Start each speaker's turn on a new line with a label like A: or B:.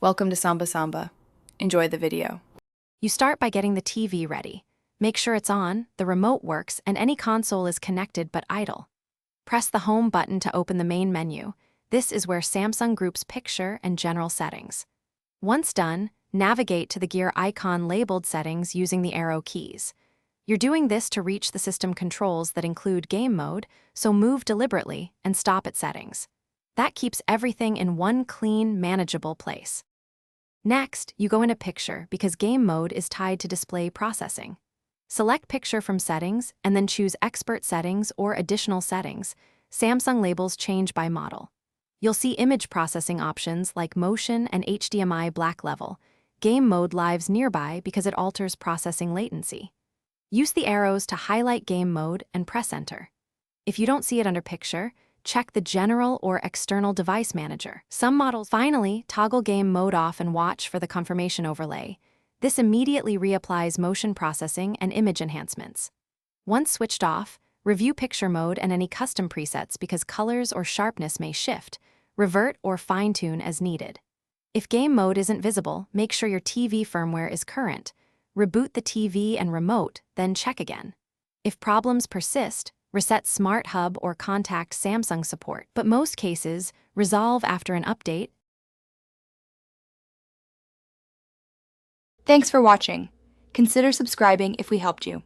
A: Welcome to Samba Samba. Enjoy the video.
B: You start by getting the TV ready. Make sure it's on, the remote works, and any console is connected but idle. Press the Home button to open the main menu. This is where Samsung groups Picture and General Settings. Once done, navigate to the gear icon labeled Settings using the arrow keys. You're doing this to reach the system controls that include Game Mode, so move deliberately and stop at Settings. That keeps everything in one clean, manageable place. Next, you go into Picture because Game Mode is tied to display processing. Select Picture from Settings and then choose Expert Settings or Additional Settings. Samsung labels change by model. You'll see image processing options like Motion and HDMI Black Level. Game Mode lives nearby because it alters processing latency. Use the arrows to highlight Game Mode and press Enter. If you don't see it under Picture, check the General or External Device Manager. Some models finally toggle Game Mode off and watch for the confirmation overlay. This immediately reapplies motion processing and image enhancements. Once switched off, review Picture Mode and any custom presets because colors or sharpness may shift. Revert or fine-tune as needed. If Game Mode isn't visible, make sure your TV firmware is current. Reboot the TV and remote, then check again. If problems persist, reset Smart Hub or contact Samsung support, but most cases resolve after an update.
C: Thanks for watching. Consider subscribing if we helped you.